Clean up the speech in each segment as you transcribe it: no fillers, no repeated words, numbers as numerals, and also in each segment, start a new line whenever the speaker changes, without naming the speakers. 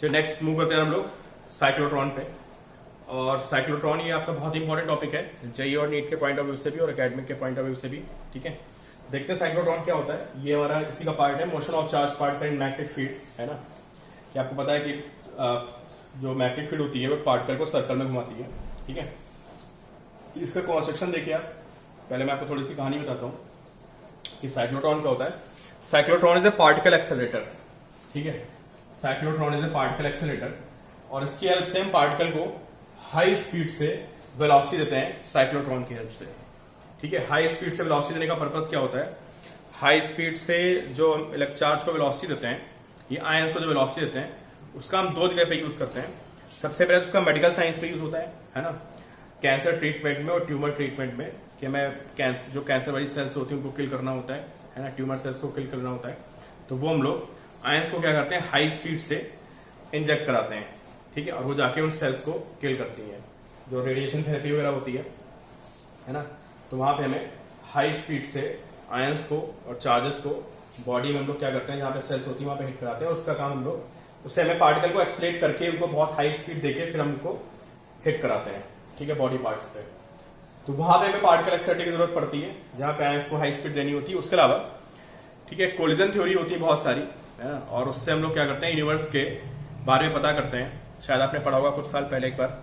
फिर next move करते हैं हम लोग साइक्लोट्रॉन पे। और साइक्लोट्रॉन ये आपका बहुत इंपॉर्टेंट टॉपिक है जेईई और नीट के पॉइंट ऑफ व्यू से भी और एकेडमिक के पॉइंट ऑफ व्यू से भी। ठीक है, देखते हैं साइक्लोट्रॉन क्या होता है। ये हमारा इसी का पार्ट है, motion of charge particle in magnetic field, है ना। कि आपको पता है कि जो मैग्नेटिक फील्ड होती है वो पार्टिकल को सर्कल में घुमाती है। ठीक है, इसका कंस्ट्रक्शन देखिए आप। पहले मैं आपको थोड़ी सी कहानी बताता हूँ कि साइक्लोट्रॉन क्या होता है। Cyclotron is a particle accelerator. ठीक है, cyclotron is a particle accelerator और इसकी हेल्प से हम पार्टिकल को हाई स्पीड से वेलोसिटी देते हैं साइक्लोट्रॉन की हेल्प से। ठीक है, हाई स्पीड से वेलोसिटी देने का पर्पस क्या होता है। हाई स्पीड से जो इलेक्ट्रिक चार्ज को वेलोसिटी देते हैं, ये आयंस को जो वेलोसिटी देते हैं, उसका हम दो जगह पे यूज करते हैं। सबसे पहले तो उसका मेडिकल साइंस में यूज होता है ना, कैंसर ट्रीटमेंट में और ट्यूमर ट्रीटमेंट में। कि हमें जो कैंसर वाली सेल्स होती है उनको किल करना होता है ना, ट्यूमर सेल्स को किल करना होता है, तो वो हम लोग आयंस को क्या करते हैं, हाई स्पीड से इंजेक्ट कराते हैं। ठीक है, और वो जाके उन सेल्स को किल करती है। जो रेडिएशन थेरेपी वगैरह होती है ना, तो वहां पे हमें हाई स्पीड से आयंस को और चार्जेस को बॉडी में हम लोग क्या करते हैं, जहां पे सेल्स होती है वहां पे हिट कराते हैं। और उसका काम हम लोग उससे हमें पार्टिकल को एक्सलेट करके उनको बहुत हाई स्पीड देके फिर हम उनको हिट कराते हैं। ठीक है, बॉडी पार्ट्स पे। तो वहां पे हमें पार्टिकल एक्सेलरेटर की जरूरत पड़ती है, जहां पे आयंस को हाई स्पीड देनी होती है। उसके अलावा ठीक है, कोलिजन थ्योरी होती है बहुत सारी, है ना, और उससे हम लोग क्या करते हैं, यूनिवर्स के बारे में पता करते हैं। शायद आपने पढ़ा होगा कुछ साल पहले एक बार,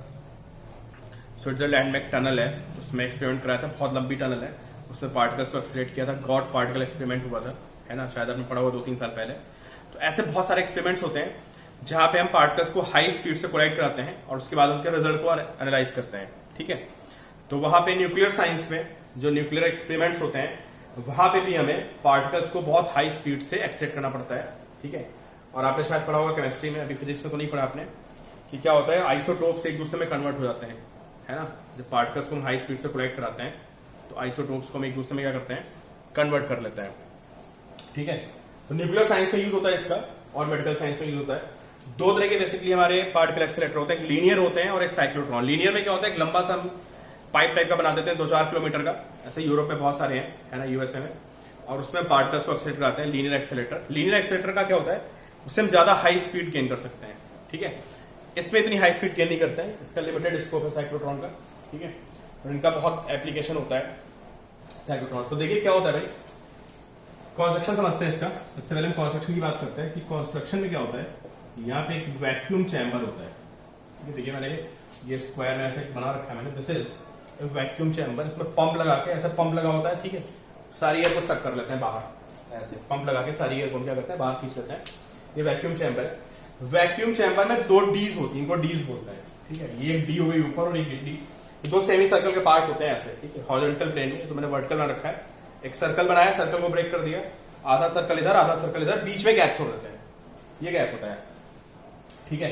स्विट्जरलैंड में एक टनल है, उसमें एक्सपेरिमेंट कराया था, बहुत लंबी टनल है, उसमें पार्टिकल्स को एक्सलेट किया था, गॉड पार्टिकल एक्सपेरिमेंट हुआ था, है ना, शायद आपने पढ़ा होगा 2-3 साल पहले। तो ऐसे बहुत सारे एक्सपेरिमेंट्स होते हैं जहां पे हम पार्टिकल्स को हाई स्पीड से कोलाइड कराते हैं और उसके बाद उनके रिजल्ट को एनालाइज करते हैं। ठीक है, तो वहां पे न्यूक्लियर साइंस में जो न्यूक्लियर एक्सपेरिमेंट्स होते हैं, वहां पे भी हमें पार्टिकल्स को बहुत हाई स्पीड से एक्सलेट करना पड़ता है। ठीक है, और आपने शायद पढ़ा होगा केमिस्ट्री में, अभी फिजिक्स में तो नहीं पढ़ा आपने, कि क्या होता है, आइसोटोप्स एक दूसरे में कन्वर्ट हो जाते हैं, है ना। जब पार्टिकल्स को हम हाई स्पीड से कोलाइड कराते हैं तो आइसोटोप्स को हम एक दूसरे में क्या करते हैं, कन्वर्ट कर लेते हैं। ठीक है, तो न्यूक्लियर साइंस में यूज होता है इसका और मेडिकल साइंस में यूज होता है। दो तरह के बेसिकली हमारे पार्टिकल एक्सेलरेटर होते हैं, एक लीनियर होते हैं और एक साइक्लोट्रॉन। लीनियर में क्या होता है, एक लंबा सा पाइप टाइप का बना देते हैं 2-4 किलोमीटर का, ऐसे यूरोप में बहुत सारे हैं, है ना, यूएसए में, और उसमें पार्टिकल्स को एक्सेलरेट कराते हैं, लीनियर एक्सेलरेटर। लीनियर एक्सेलरेटर का क्या होता है, उससे हम ज्यादा हाई स्पीड गेन कर सकते हैं। ठीक है, इसमें इतनी हाई स्पीड गेन नहीं करते हैं, इसका लिमिटेड स्कोप है साइक्लोट्रॉन का। ठीक है, और इनका बहुत एप्लीकेशन होता है साइक्लोट्रॉन। तो देखिए क्या होता है भाई, कंस्ट्रक्शन समझते हैं इसका। सबसे पहले हम कंस्ट्रक्शन की बात करते हैं कि कंस्ट्रक्शन में क्या होता है। यहाँ पे एक वैक्यूम चैम्बर होता है। ठीक है, देखिए मैंने ये स्क्वायर में ऐसे बना रखा है मैंने, दिस इज वैक्यूम चैम्बर। इसमें पंप लगा के, ऐसा पंप लगा होता है, ठीक है, सारी एयर को सक कर लेते हैं बाहर, ऐसे पंप लगा के सारी एयर को क्या करते हैं, बाहर खींच लेते हैं। ये वैक्यूम चैम्बर है। वैक्यूम चैम्बर में 2 डीज होती है, इनको डीज बोलते हैं। ठीक है, ये एक डी हो गई ऊपर और एक डी, 2 सेमी सर्कल के पार्ट होते हैं ऐसे। ठीक है, हॉरिजॉन्टल प्लेन में, तो मैंने वर्टिकल बना रखा है। एक सर्कल बनाया, सर्कल को ब्रेक कर दिया, आधा सर्कल इधर आधा सर्कल इधर, बीच में गैप छोड़ देते हैं, ये गैप होता है। ठीक है,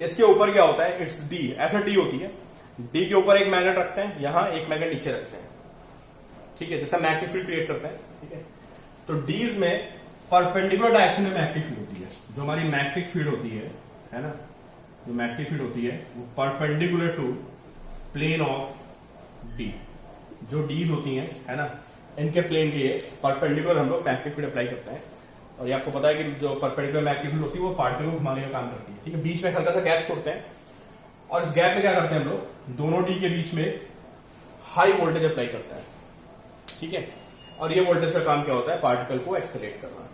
इसके ऊपर क्या होता है, इट्स डी, ऐसा डी होती है। डी के ऊपर एक मैग्नेट रखते हैं, यहां एक मैग्नेट नीचे रखते हैं। ठीक है, जैसा मैग्नेटिक फील्ड क्रिएट करते हैं। ठीक है, तो डीज में परपेंडिकुलर डायरेक्शन में मैग्नेटिक फील्ड होती है। जो हमारी मैग्नेटिक फील्ड होती है ना, जो मैग्नेटिक फील्ड होती है वो perpendicular to plane of D. जो डीज होती हैं, है ना, इनके प्लेन के परपेंडिकुलर हम लोग मैग्नेटिक फील्ड अप्लाई करते हैं। और ये आपको पता है कि जो परपेंडिकुलर मैग्नेटिक फील्ड होती है वो पार्टिकल को घुमाने का काम करती है। ठीक है, बीच में हल्का सा गैप छोड़ते हैं और इस गैप में क्या करते हैं हम लोग, दोनों डी के बीच में हाई वोल्टेज अप्लाई करते हैं। ठीक है, और ये वोल्टेज का काम क्या होता है, पार्टिकल को एक्सेलरेट करना।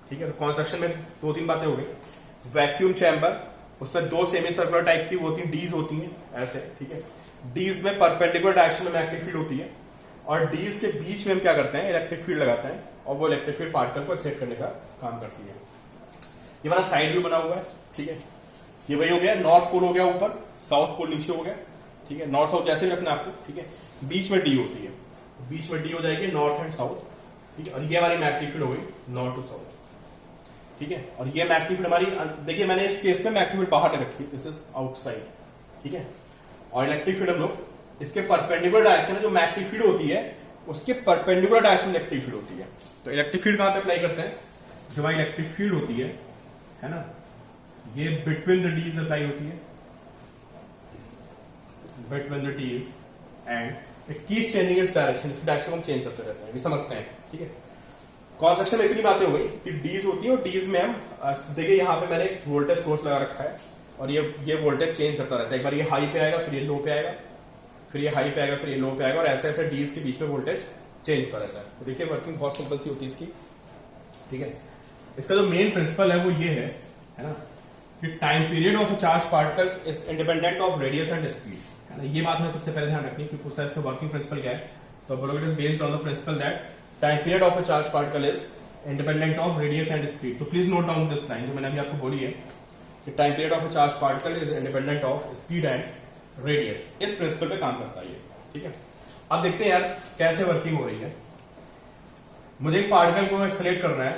ठीक है, तो कंस्ट्रक्शन में 2-3 बातें हो गई। वैक्यूम चैम्बर, उसमें 2 सेमी सर्कुलर टाइप की होती है, डीज होती हैं ऐसे। ठीक है, डीज में परपेंडिकुलर डायरेक्शन में मैग्नेटिक फील्ड होती है और डीज के बीच में हम क्या करते हैं, इलेक्ट्रिक फील्ड लगाते हैं और वो इलेक्ट्रिक फील्ड पार्टिकल को एक्सेलरेट करने का काम करती है। ये हमारा साइड व्यू बना हुआ है। ठीक है, ये वही हो गया, नॉर्थ पोल हो गया ऊपर, साउथ पोल नीचे हो गया। ठीक है, नॉर्थ साउथ जैसे भी रखना आपको। ठीक है, बीच में डी होती है, बीच में डी हो जाएगी नॉर्थ एंड साउथ। ठीक है, और ये हमारी मैग्नेटिक फील्ड हो गई नॉर्थ टू साउथ। ठीक है, और ये मैग्नेटिक फील्ड हमारी, देखिए मैंने इस केस में मैग्नेटिक फील्ड बाहर नहीं रखी, दिस इज आउटसाइड। ठीक है, और इलेक्ट्रिक फील्ड हम लोग इसके परपेंडिकुलर डायरेक्शन में जो मैग्नेटिक फील्ड होती है उसके परपेंडिकुलर डायरेक्शन में इलेक्ट्रिक फील्ड होती है। तो इलेक्ट्रिक फील्ड कहां पे अप्लाई करते हैं, जो हमारी इलेक्ट्रिक फील्ड होती है ना, ये बिटवीन द डीज अप्लाई होती है, between the dees and it keeps changing its direction. इसकी डायरेक्शन हम चेंज करते रहते हैं, ये समझते हैं। ठीक है, कंस्ट्रक्शन में इतनी बातें हो गई कि डीज होती है और डीज में हम देखिए यहाँ पे मैंने एक वोल्टेज सोर्स लगा रखा है और ये वोल्टेज चेंज करता रहता है। एक बार ये हाई पे आएगा, फिर ये लो पे आएगा, फिर ये हाई पे आएगा, फिर ये लो पे आएगा, और ऐसे ऐसे डीज के बीच में वोल्टेज चेंज होता रहता है। तो देखिए वर्किंग बहुत सिंपल सी होती है इसकी, ठीक है। इसका जो मेन प्रिंसिपल है वो ये है ना, कि time period of a charge particle is independent of radius and speed, है ना। ये बात हमें सबसे पहले ध्यान रखनी, क्योंकि उसका इसका वर्किंग प्रिंसिपल क्या है, तो बोलोगे it is based on the principle that time period of a charge particle is independent of radius and speed. तो please note down this line जो मैंने अभी आपको बोली है कि time period of a charge particle is independent of speed and radius. इस principle पे काम करता है ये, ठीक है। अब देखते हैं यार कैसे वर्किंग हो रही है। मुझे एक पार्टिकल को एक्सेलेरेट करना है,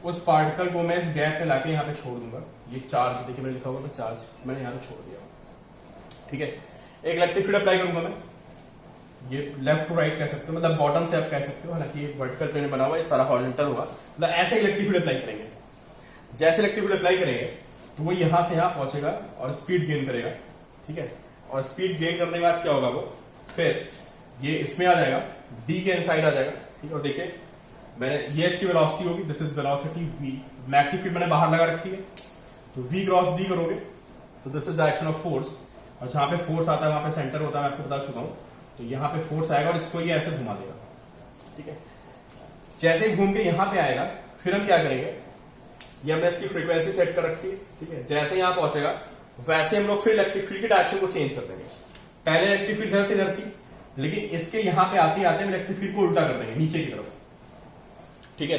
उस पार्टिकल को मैं इस गैप में लाके यहाँ पे छोड़ दूंगा। ये चार्ज देखिए मैंने लिखा हुआ था, चार्ज मैंने यहाँ पे छोड़ दिया, ठीक है। एक इलेक्ट्रिक फील्ड अप्लाई करूंगा मैं, ये लेफ्ट टू राइट कह सकते हो, मतलब बॉटम से आप कह सकते हो, हालांकि ये वर्टिकल प्लेन बना हुआ है, ये सारा हॉरिजॉन्टल होगा। मतलब ऐसे इलेक्ट्रिक फील्ड अप्लाई करेंगे, जैसे इलेक्ट्रिक फील्ड अप्लाई करेंगे तो वो यहां से यहां पहुंचेगा और स्पीड गेन करेगा, ठीक है। और स्पीड गेन करने के बाद क्या होगा, वो फिर ये इसमें आ जाएगा, डी के इनसाइड आ जाएगा, ठीक है। और देखिए मैंने ये इसकी वेलोसिटी होगी, this is velocity v. Magnetic field मैंने बाहर लगा रखी है, तो वी क्रॉस डी करोगे तो this is direction of force, और जहां पे फोर्स आता है वहां पे सेंटर होता है, मैं आपको बता चुका हूं। तो यहाँ पे फोर्स आएगा और इसको ये ऐसे घुमा देगा, ठीक है। जैसे ही घूम के यहाँ पे आएगा, फिर हम क्या करेंगे, ये हमने इसकी फ्रीक्वेंसी सेट कर रखी है, ठीक है। जैसे यहाँ पहुंचेगा वैसे हम लोग फिर इलेक्ट्रिक फील्ड की डायरेक्शन को चेंज कर देंगे। पहले इलेक्ट्रिक फील्ड इधर से इधर थी, लेकिन इसके यहाँ पे आते आते हम इलेक्ट्रिक फील्ड को उल्टा कर देंगे नीचे की तरफ, ठीक है।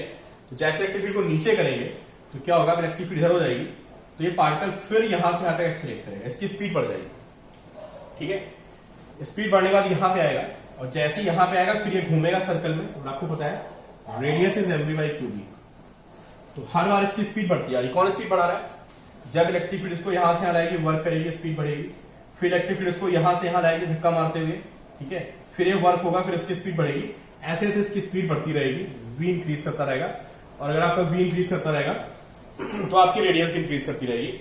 तो जैसे इलेक्ट्रिक फील्ड को नीचे करेंगे तो क्या होगा, इलेक्ट्रिक फील्ड इधर हो जाएगी, तो ये पार्टिकल फिर यहां से यहां तक एक्सेलरेट करेगा, इसकी स्पीड बढ़ जाएगी, ठीक है। स्पीड बढ़ने के बाद यहां पे आएगा, और जैसे यहां पे आएगा फिर ये घूमेगा सर्कल में, और आपको पता है radius is mv by cubic, तो हर बार इसकी स्पीड बढ़ती है। कौन स्पीड बढ़ा रहा है, जब इलेक्ट्रिक फील्ड इसको यहां से यहां लाएगी, वर्क करेगी, स्पीड बढ़ेगी, फिर इलेक्ट्रिक फील्ड इसको यहां से यहां लाएगी धक्का मारते हुए, ठीक है। फिर ये वर्क होगा, फिर इसकी स्पीड बढ़ेगी, ऐसे ऐसे इसकी स्पीड बढ़ती रहेगी, वी इंक्रीज करता रहेगा। और अगर आपका वी इंक्रीज करता रहेगा तो आपकी रेडियस भी इंक्रीज करती रहेगी,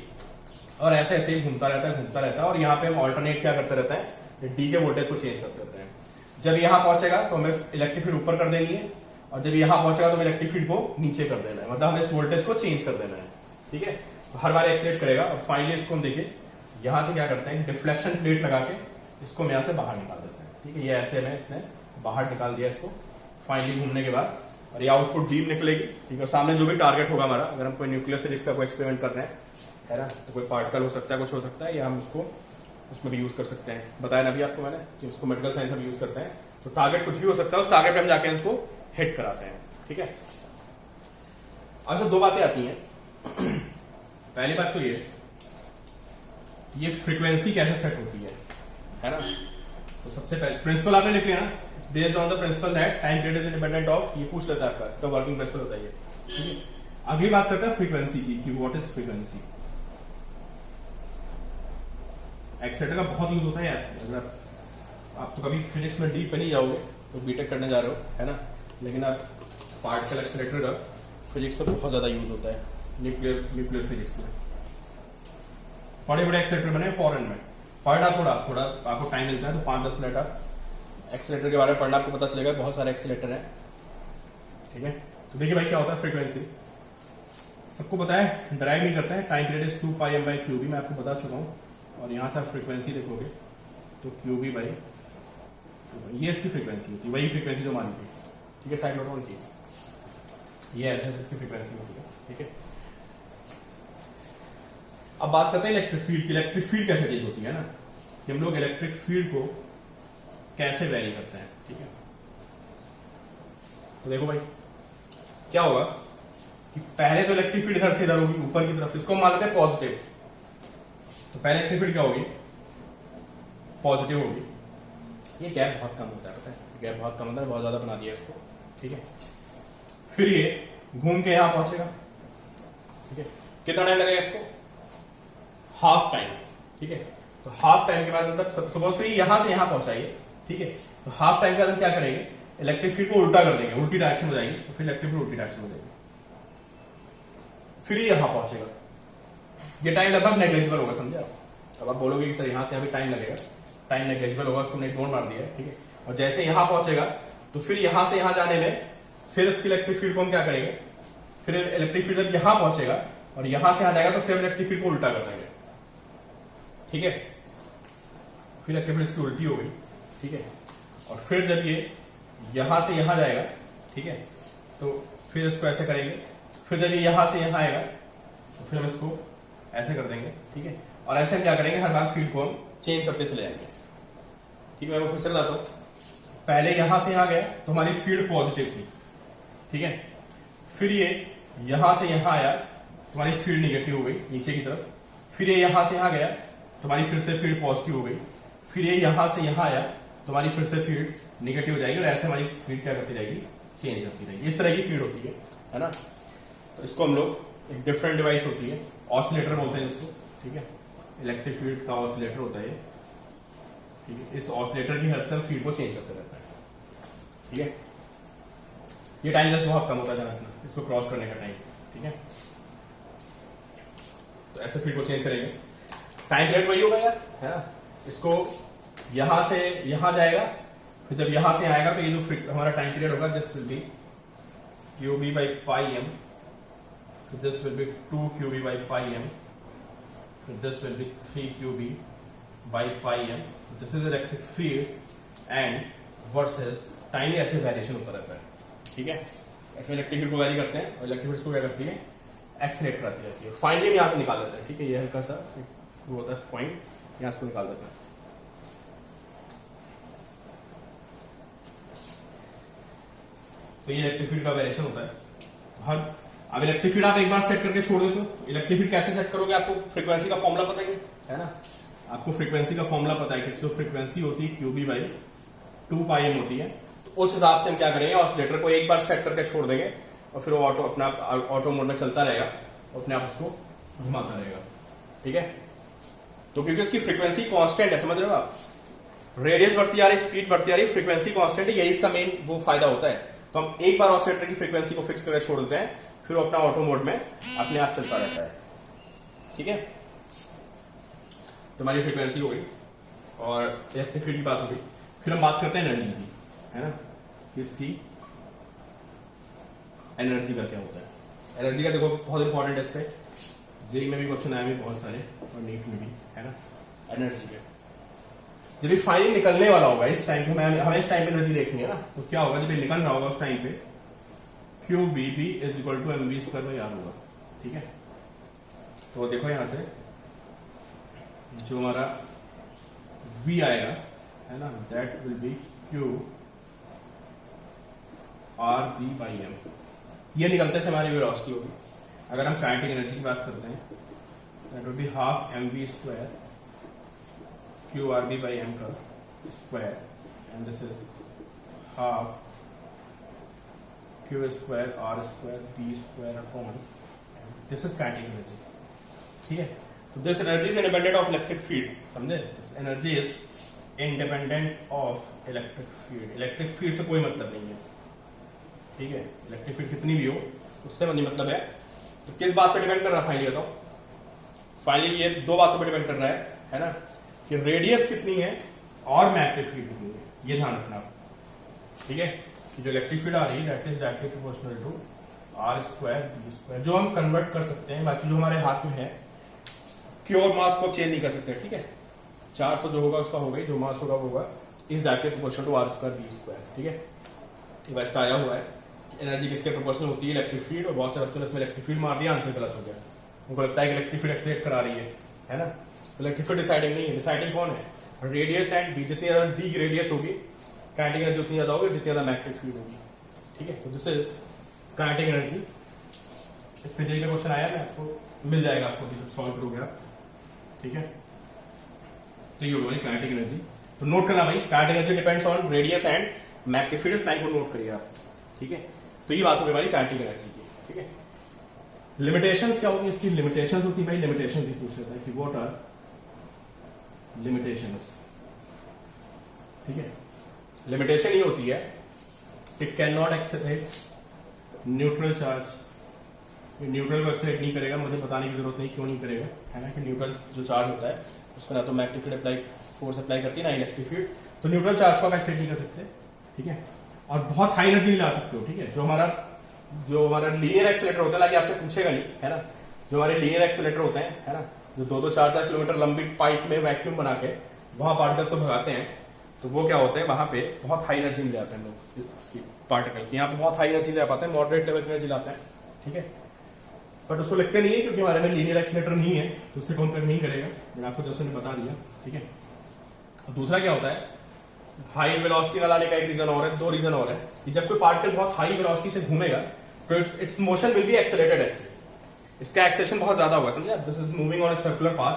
और ऐसे ऐसे ही घूमता रहता है। और यहाँ पे हम ऑल्टरनेट क्या करते रहता है, डी के वोल्टेज को चेंज करते रहते हैं। जब यहां पहुंचेगा तो हमें इलेक्ट्रिक फील्ड ऊपर कर देनी है, और जब यहां पहुंचेगा तो हमें इलेक्ट्रिक फील्ड को नीचे कर देना है, मतलब हमें इस वोल्टेज को चेंज कर देना है, ठीक है। तो हर बार एक्सलेट करेगा। और फाइनली इसको हम देखिए यहां से क्या करते हैं, डिफ्लेक्शन प्लेट लगा के इसको हम यहां से बाहर निकाल देते हैं, ठीक है। ये ऐसे में इसने बाहर निकाल दिया इसको फाइनली घूमने के बाद, और ये आउटपुट बीम निकलेगी, ठीक है। सामने जो भी टारगेट होगा हमारा, अगर हम कोई न्यूक्लियर फिजिक्स का कोई एक्सपेरिमेंट कर रहे हैं, है ना, तो कोई पार्टिकल हो सकता है, कुछ हो सकता है, या हम उसको उसमें भी यूज कर सकते हैं। बताया ना अभी आपको मैंने कि उसको मेडिकल साइंस में यूज करते हैं, तो टारगेट कुछ भी हो सकता है, उस टारगेट पे हम जाके उसको हिट कराते हैं, ठीक है। अब सब दो बातें आती हैं। पहली बात तो ये फ्रीक्वेंसी कैसे सेट होती है ना। तो सबसे पहले प्रिंसिपल आपने लिख लिया ना, based on the principle that time period is independent of, ये पूछ लेता है आपका, इसका वर्किंग प्रिंसिपल होता है, ठीक है। अगली बात करता है फ्रीक्वेंसी की, कि व्हाट इज फ्रीक्वेंसी। एक्सेलेरेटर का बहुत यूज होता है यार, अगर आप तो कभी फिजिक्स में डीप पे नहीं जाओगे, तो बीटेक करने जा रहे हो, है ना, लेकिन आप पार्टिकल एक्सेलेरेटर का फिजिक्स में बहुत ज्यादा यूज होता है, न्यूक्लियर फिजिक्स में। बड़े बड़े एक्सेलेरेटर बने फॉरेन में, पढ़ना थोड़ा आपको टाइम मिलता है तो 5-10 मिनट आप एक्सेलेरेटर के बारे में पढ़ना, आपको पता चलेगा बहुत सारे एक्सेलेरेटर हैं, ठीक है। तो देखिए भाई क्या होता है फ्रीक्वेंसी, सबको पता है, ड्राइव नहीं करता है, time period is 2πm by qB, मैं आपको बता चुका हूं। और यहां से आप फ्रीक्वेंसी देखोगे तो क्यूबी बाई, ये इसकी फ्रीक्वेंसी होती है, वही फ्रीक्वेंसी जो मान ली, ठीक है, साइक्लोट्रॉन की, ये ऐसे इसकी फ्रीक्वेंसी होती है, ठीक है। अब बात करते हैं इलेक्ट्रिक फील्ड की। इलेक्ट्रिक फील्ड कैसे चेंज होती है ना, कि हम लोग इलेक्ट्रिक फील्ड को कैसे वैरी करते हैं, ठीक है। तो देखो भाई क्या होगा कि पहले तो इलेक्ट्रिक फील्ड इधर से इधर होगी, ऊपर की तरफ, इसको हम मान लेते हैं पॉजिटिव। तो पहले इलेक्ट्रिक फील्ड क्या होगी, पॉजिटिव होगी। ये गैप बहुत कम होता है, पता है, गैप बहुत कम होता है, बहुत ज्यादा बना दिया इसको, ठीक है। फिर ये घूम के यहां पहुंचेगा, ठीक है। कितना टाइम लगेगा इसको, हाफ टाइम, ठीक है। तो हाफ टाइम के बाद मतलब सपोज फिर यहां से यहां पहुंचाइए, ठीक है। तो हाफ टाइम के बाद हम क्या करेंगे, इलेक्ट्रिक फील्ड को उल्टा कर देंगे, उल्टी डायरेक्शन हो जाएगी, तो फिर इलेक्ट्रिक फील्ड उल्टी डायरेक्शन हो जाएगी, फिर यहां पहुंचेगा। ये टाइम लगभग नेग्लेजिबल होगा, समझे आप। अब आप बोलोगे कि सर यहां से अभी टाइम लगेगा, टाइम नेग्लेजिबल होगा, उसको इग्नोर मार दिया, ठीक है। और जैसे यहां पहुंचेगा तो फिर यहां से यहां जाने में फिर इसकी इलेक्ट्रिक फील्ड को हम क्या करेंगे, फिर इलेक्ट्रिक फील्ड जब यहां पहुंचेगा और यहां से आ जाएगा तो फिर इलेक्ट्रिक फील्ड को उल्टा कर देंगे, ठीक है। फिर इलेक्ट्रिक फील्ड इसकी उल्टी हो गई, ठीक है। और फिर जब ये यहां से यहां जाएगा, ठीक है, तो फिर इसको ऐसे करेंगे। फिर जब ये यहां से यहां आएगा तो फिर हम इसको ऐसे कर देंगे, ठीक है। और ऐसे हम क्या करेंगे, हर बार फील्ड को हम चेंज करते चले जाएंगे, ठीक है। मैं वो फिर से बताता हूं, पहले यहां से यहां गया तो हमारी फील्ड पॉजिटिव थी, ठीक है। फिर ये यहां से यहां आया तो हमारी फील्ड निगेटिव हो गई नीचे की तरफ। फिर ये यहां से यहां गया तो हमारी फिर से फील्ड पॉजिटिव हो गई। फिर ये यहां से यहां आया तो हमारी फिर से फील्ड निगेटिव हो जाएगी और ऐसे हमारी फील्ड क्या करती जाएगी, चेंज करती जाएगी। इस तरह की फील्ड होती है ना। तो इसको हम लोग एक डिफरेंट डिवाइस होती है, ऑसिलेटर बोलते हैं इसको, ठीक है। इलेक्ट्रिक फील्ड का ऑसिलेटर होता है, ठीक है। इस ऑसिलेटर की हेल्प से हम फील्ड को चेंज करते रहते हैं, ठीक है। ये टाइम जस्ट बहुत कम होता है रखना, इसको क्रॉस करने का टाइम, ठीक है। तो ऐसे फील्ड को चेंज करेंगे, टाइम पीरियड वही होगा यार, है ना। इसको यहां से यहां जाएगा, फिर जब यहां से आएगा तो ये जो हमारा टाइम पीरियड होगा, this will be QB by pi m, so this will be 2 QB by pi m, so this will be 3 QB by pi m. This is electric field and versus time ऐसे variation होता रहता है, ठीक है। ऐसे electric field को very करते हैं और इलेक्ट्रिक फील्ड को क्या करती है, एक्सलेट कराती रहती है। फाइनली हम यहां से निकाल देते हैं, ठीक है। ये हल्का सा वो होता है पॉइंट, यहां से निकाल देते हैं। तो ये इलेक्ट्रिक फील्ड का वेरिएशन होता है। अब इलेक्ट्रिक फील्ड आप एक बार सेट करके छोड़ देते हो। इलेक्ट्रिक फील्ड कैसे सेट करोगे, आपको फ्रीक्वेंसी का फॉर्मूला पता ही है ना। आपको फ्रीक्वेंसी का फॉर्मूला पता है कि जो फ्रीक्वेंसी होती है QB by 2 pi m होती है। तो उस हिसाब से हम क्या करेंगे, ऑसिलेटर को एक बार सेट करके छोड़ देंगे और फिर वो ऑटो अपना ऑटो मोड में चलता रहेगा, अपने आप उसको घुमाता रहेगा, ठीक है। तो क्योंकि उसकी फ्रीक्वेंसी कांस्टेंट है, समझ रहे हो आप। रेडियस बढ़ती आ रही, स्पीड बढ़ती आ रही, फ्रीक्वेंसी कांस्टेंट है, यही इसका मेन वो फायदा होता है। तो हम एक बार ऑसिलेटर की फ्रीक्वेंसी को फिक्स करके छोड़ देते हैं, फिर वो अपना ऑटो मोड में अपने आप चलता रहता है, ठीक है। तो हमारी फ्रीक्वेंसी हो गई और इलेक्ट्रिक फील्ड की बात हो गई। फिर हम बात करते हैं एनर्जी की, है ना। इसकी एनर्जी का क्या होता है। एनर्जी का देखो बहुत इंपॉर्टेंट है, इस पे जेई में भी क्वेश्चन आए हैं बहुत सारे और नीट में भी, है ना। एनर्जी के जब ये फाइनल निकलने वाला होगा, इस टाइम पे हमें इस टाइम पे एनर्जी देखनी है ना, तो क्या होगा जब ये निकल रहा होगा उस टाइम पे QBB is equal to mv² याद होगा, ठीक है। तो देखो यहां से जो हमारा V आएगा, है ना, that will B QRB by m। ये निकलते से हमारी वेलोसिटी होगी। अगर हम काइनेटिक एनर्जी की बात करते हैं, that will be half mv² QRB by m का square and this is half Q² R² B² upon this is kinetic energy, ठीक है। तो this energy is independent of electric field, समझे। This energy is independent of electric field. Electric field से कोई मतलब नहीं है, ठीक है। इलेक्ट्रिक फील्ड कितनी भी हो उससे नहीं मतलब है। तो किस बात पे डिपेंड कर रहा है फाइनली बताओ। फाइनली ये दो बातों पे डिपेंड कर रहा है ना, कि रेडियस कितनी है और मैग्नेटिक फील्ड कितनी है, ये ध्यान रखना, ठीक है। कि जो इलेक्ट्रिक फील्ड आ रही है that is directly proportional to R² B², जो हम कन्वर्ट कर सकते हैं। बाकी जो हमारे हाथ में है, क्योर मास को चेंज नहीं कर सकते, ठीक है। चार्ज तो जो होगा उसका होगा ही, जो मास होगा वो होगा is directly proportional to R² B², ठीक है। वैसे आया हुआ है एनर्जी किसके प्रोपोर्शनल होती है, इलेक्ट्रिक फील्ड। और बहुत से बच्चों ने इसमें इलेक्ट्रिक फील्ड मार दिया, आंसर गलत हो गया। उनको लगता है कि इलेक्ट्रिक फील्ड एक्सलेट करा रही है ना। तो इलेक्ट्रिक फील्ड डिसाइडिंग नहीं है, डिसाइडिंग कौन है, रेडियस एंड बी। जितनी ज्यादा डी की रेडियस होगी काइनेटिक एनर्जी उतनी ज्यादा होगी, जितनी ज्यादा मैग्नेटिक फील्ड होगी, ठीक है। तो दिस इज काइनेटिक एनर्जी। इस पे जेई का क्वेश्चन आया, आपको मिल जाएगा, आपको जब सॉल्व करोगे आप, ठीक है। तो ये होगा काइनेटिक एनर्जी। तो नोट करना भाई, kinetic energy depends on radius and magnetic field. इस लाइन को नोट करिए आप, ठीक है। तो ये बात होगी हमारी काइनेटिक एनर्जी की, ठीक है। लिमिटेशंस क्या होती है इसकी, लिमिटेशंस होती है भाई, लिमिटेशन भी पूछ लेता है कि व्हाट आर लिमिटेशंस, ठीक है। लिमिटेशन ये होती है it can not accept neutral charge. Neutral को एक्सेप्ट नहीं करेगा, मुझे बताने की जरूरत नहीं क्यों नहीं करेगा, है ना। कि न्यूट्रल जो चार्ज होता है उसको ना तो magnetic field apply force apply करती है ना इलेक्ट्रिक फील्ड, तो न्यूट्रल चार्ज को आप एक्सेप्ट नहीं कर सकते, ठीक है। और बहुत हाई एनर्जी नहीं ला सकते हो, ठीक है। जो हमारा जो हमारा लीनियर एक्सीलरेटर होता है, लाइक आपसे पूछेगा नहीं, है ना, जो हमारे लीनियर एक्सीलरेटर होते हैं, है ना, जो 2-4 किलोमीटर लंबी पाइप में वैक्यूम बना के वहां पार्टिकल्स को भगाते हैं, तो वो क्या होते हैं, वहां पे बहुत हाई एनर्जी ले आते हैं लोग उसकी पार्टिकल की। यहाँ पे बहुत हाई एनर्जी ले पाते हैं, मॉडरेट लेवल की एनर्जी लाते हैं, ठीक है, बट उसको लिखते नहीं है क्योंकि हमारे में लीनियर एक्सीलरेटर नहीं है, तो उससे कंपेयर नहीं करेगा। मैंने आपको जैसे बता दिया, ठीक है। और दूसरा क्या होता है, हाई वेलोसिटी न लाने का एक रीजन और है, 2 रीजन और है कि जब कोई पार्टिकल बहुत हाई वेलोसिटी से घूमेगा तो it's motion will be accelerated actually, इसका एक्सेलेरेशन बहुत ज्यादा होगा, समझे। This is moving on a circular path,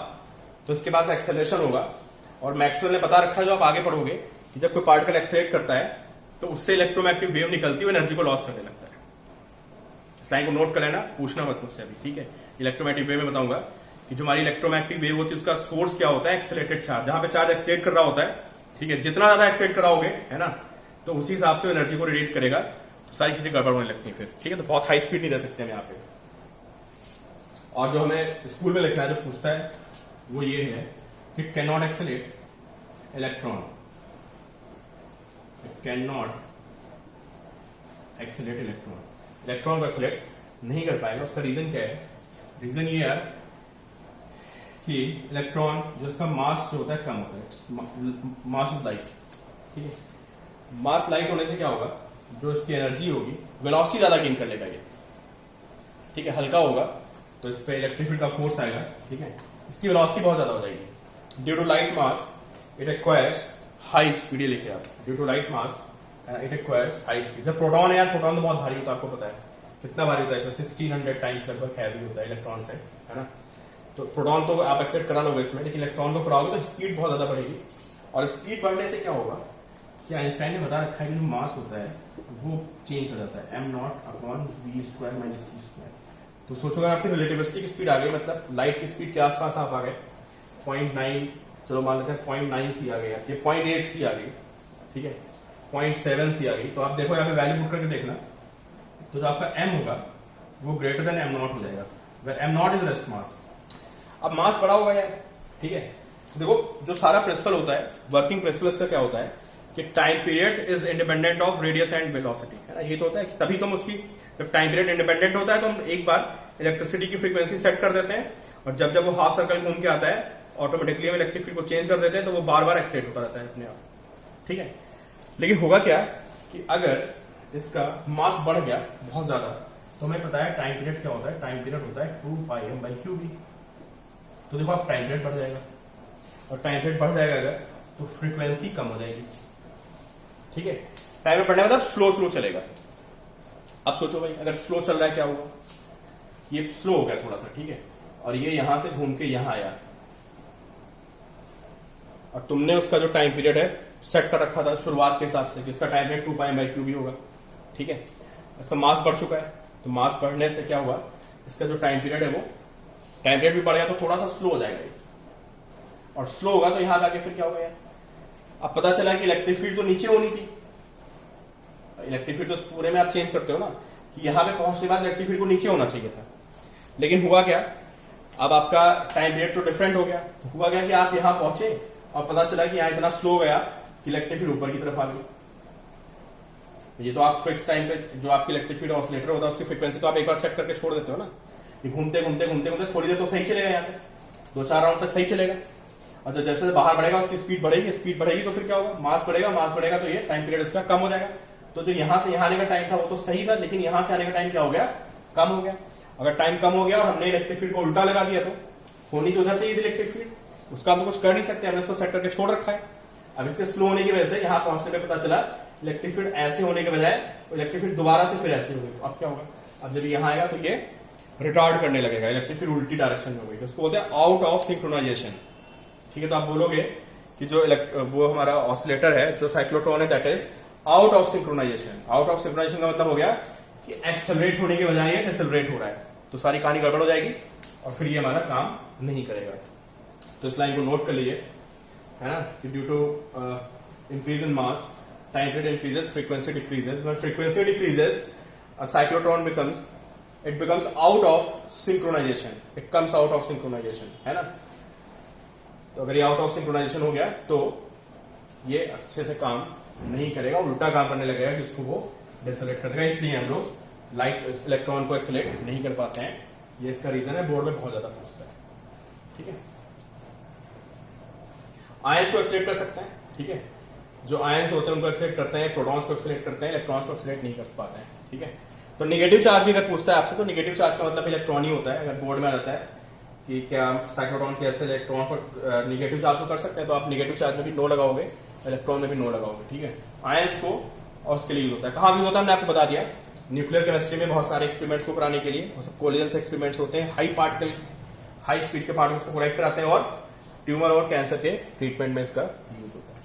तो इसके पास एक्सेलरेशन होगा। और मैक्सवेल ने बता रखा है, जो आप आगे पढ़ोगे, कि जब कोई पार्टिकल एक्सेलरेट करता है तो उससे इलेक्ट्रोमैग्नेटिक वेव निकलती है, एनर्जी को लॉस करने लगता है। इस लाइन को नोट कर लेना, पूछना मत मुझसे अभी, ठीक है। इलेक्ट्रोमैग्नेटिक वेव में बताऊंगा कि जो हमारी इलेक्ट्रोमैग्नेटिक वेव होती है उसका सोर्स क्या होता है, एक्सेलरेटेड चार्ज। जहां पे चार्ज एक्सेलरेट कर रहा होता है, ठीक है, जितना ज्यादा एक्सेलरेट कराओगे, है ना, तो उसी हिसाब से एनर्जी को रेडिएट करेगा, तो सारी चीजें गड़बड़ होने लगती है फिर, ठीक है। तो बहुत हाई स्पीड नहीं दे सकते हम यहाँ पे। और जो हमें स्कूल में लिखना है, जो पूछता है वो ये है कि can not accelerate electron, can not accelerate electron, electron को एक्सेलरेट नहीं कर पाएगा। उसका रीजन क्या है, रीजन ये है कि इलेक्ट्रॉन जो इसका मास जो होता है कम होता है, मास इज लाइट, ठीक है। मास लाइट होने से क्या होगा, जो इसकी एनर्जी होगी, वेलोसिटी ज्यादा गेन कर लेगा ये, ठीक है, हल्का होगा तो इस पे इलेक्ट्रिक फील्ड का फोर्स आएगा, ठीक है, इसकी वेलोसिटी बहुत ज्यादा हो जाएगी। Due to light mass it acquires high speed, लिखे आप, due to light mass it acquires high speed. जब प्रोटॉन है यार, प्रोटॉन तो बहुत भारी होता है, आपको पता है कितना भारी होता है, 1600 टाइम्स लगभग हैवी होता है इलेक्ट्रॉन से, है ना। तो प्रोटॉन तो आप एक्सेप्ट करा लोगे इसमें, लेकिन इलेक्ट्रॉन को कराओगे तो स्पीड बहुत ज्यादा बढ़ेगी। और स्पीड बढ़ने से क्या होगा कि आइंस्टाइन ने बता रखा है कि जो मास होता है वो चेंज हो जाता है, m0/v² - c²। तो सोचो अगर आपकी रिलेटिविस्टिक स्पीड आ गई, मतलब लाइट की स्पीड के आसपास आप आ गए 0.9, चलो मान लेते हैं 0.9 सी आ गई, ये 0.8 सी आ गई, ठीक है, 0.7 सी आ गई, तो आप देखो यहाँ पे वैल्यू पुट करके देखना, तो जो आपका m होगा वो ग्रेटर देन m0 हो जाएगा, where m0 is rest mass. अब मास बड़ा होगा यार, ठीक है। तो देखो जो सारा प्रिंसिपल होता है, वर्किंग प्रिंसिपल इसका क्या होता है कि time period is independent of radius and velocity, है ना। ये तो होता है कि तभी तुम उसकी, जब टाइम पीरियड इंडिपेंडेंट होता है तो हम एक बार इलेक्ट्रिसिटी की फ्रीक्वेंसी सेट कर देते हैं, और जब जब वो हाफ सर्कल घूम के आता है ऑटोमेटिकली हम इलेक्ट्रिक फील्ड को चेंज कर देते हैं, तो वो बार बार एक्सेलेरेट होता रहता है अपने आप, ठीक है। लेकिन होगा क्या कि अगर इसका मास बढ़ गया बहुत ज्यादा, तो हमें पता है टाइम पीरियड क्या होता है, टाइम पीरियड होता है 2πm/qb। तो देखो आप टाइम पीरियड बढ़ जाएगा, और टाइम पीरियड बढ़ जाएगा अगर, तो फ्रीक्वेंसी कम हो जाएगी, ठीक है। टाइम बढ़ने मतलब स्लो स्लो चलेगा। अब सोचो भाई, अगर स्लो चल रहा है क्या होगा, ये स्लो हो गया थोड़ा सा, ठीक है, और ये यहां से घूम के यहां आया, और तुमने उसका जो टाइम पीरियड है सेट कर रखा था शुरुआत के हिसाब से कि इसका टाइम पीरियड 2πm/qb होगा, ठीक है। इसका मास बढ़ चुका है, तो मास बढ़ने से क्या हुआ, इसका जो टाइम पीरियड है वो, टाइम पीरियड भी बढ़ गया तो थोड़ा सा स्लो हो जाएगा, और स्लो होगा तो यहां जाके फिर क्या होगा यार, अब पता चला कि इलेक्ट्रिक फील्ड तो नीचे होनी थी, इलेक्ट्रिक फील्ड तो पूरे में आप चेंज करते हो ना, कि यहां पे पहुंचने के बाद इलेक्ट्रिक फील्ड को नीचे होना चाहिए था, लेकिन हुआ क्या, अब आपका टाइम पीरियड तो डिफरेंट हो गया, तो हुआ क्या कि आप यहां पहुंचे और पता चला कि यहां इतना स्लो गया कि इलेक्ट्रिक फील्ड ऊपर की तरफ आ गई। ये तो आप फिक्स टाइम पे जो आपकी इलेक्ट्रिक फील्ड ऑसिलेटर होता है उसकी फ्रीक्वेंसी तो आप एक बार सेट करके छोड़ देते हो ना, ये घूमते घूमते घूमते घूमते थोड़ी देर तो सही चलेगा, यहाँ पे 2-4 राउंड तक सही चलेगा, और जब जैसे बाहर बढ़ेगा उसकी स्पीड बढ़ेगी, स्पीड बढ़ेगी तो फिर क्या होगा, मास बढ़ेगा, मास बढ़ेगा तो ये टाइम पीरियड इसका कम हो जाएगा। तो जो यहां से यहां आने का टाइम था वो तो सही था, लेकिन यहां से आने का टाइम क्या हो गया, कम हो गया। अगर टाइम कम हो गया और हमने इलेक्ट्रिक फील्ड को उल्टा लगा दिया तो होनी तो उधर चाहिए थी इलेक्ट्रिक फील्ड, उसका हम तो कुछ कर नहीं सकते, हमने इसको सेट करके छोड़ रखा है। अब इसके स्लो होने की वजह से यहां पहुंचने में पता चला इलेक्ट्रिक फील्ड ऐसे होने के बजाय इलेक्ट्रिक फील्ड दोबारा से फिर ऐसे हो गई, तो अब क्या होगा, अब जब यहां आएगा तो ये रिटार्ड करने लगेगा, इलेक्ट्रिक फील्ड उल्टी डायरेक्शन में हो गई, उसको बोलते हैं आउट ऑफ सिंक्रोनाइजेशन, ठीक है। तो आप बोलोगे कि जो वो हमारा ऑसिलेटर है, जो साइक्लोट्रॉन है, that is out of synchronization. Out of synchronization का मतलब हो गया कि एक्सेलरेट होने के बजाय ये डिसेलरेट हो रहा है, तो सारी कहानी गड़बड़ हो जाएगी और फिर ये हमारा काम नहीं करेगा। तो इस लाइन को नोट कर लीजिए, है ना, कि due to increase in mass time period increases, frequency decreases, when frequency decreases a cyclotron becomes out of synchronization, it comes out of synchronization, है ना। तो अगर ये आउट ऑफ सिंक्रोनाइजेशन हो गया तो ये अच्छे से काम नहीं करेगा, उल्टा काम करने लगेगा कि उसको वो डिसेलेक्ट कर देगा। इसलिए हम लोग लाइट इलेक्ट्रॉन को एक्सेलरेट नहीं कर पाते हैं। ये इसका रीजन है, बोर्ड में बहुत ज्यादा पूछता है। ठीक है, आयंस को एक्सेलरेट कर सकते हैं। ठीक है, जो आयंस होते हैं उनको एक्सेलरेट करते हैं, प्रोटॉन्स को एक्सेलरेट करते हैं, इलेक्ट्रॉन्स को एक्सेलरेट नहीं कर पाते हैं। ठीक है, तो नेगेटिव चार्ज भी अगर पूछता है आपसे, तो नेगेटिव चार्ज का मतलब इलेक्ट्रॉन ही होता है। अगर बोर्ड में आ जाता है कि क्या साइक्लोट्रॉन की हेल्प से इलेक्ट्रॉन पर नेगेटिव चार्ज को कर सकते हैं, तो आप नेगेटिव चार्ज में भी नो लगाओगे, इलेक्ट्रॉन में भी नो लगाओगे। ठीक है, आयंस को और उसके लिए यूज होता है। कहां यूज होता है हमने आपको बता दिया, न्यूक्लियर केमिस्ट्री में बहुत सारे एक्सपेरिमेंट्स को कराने के लिए, कोलिजन से एक्सपेरिमेंट्स होते हैं, हाई स्पीड के पार्टिकल्स को कलेक्ट कराते हैं, और ट्यूमर और कैंसर के ट्रीटमेंट में इसका यूज होता है।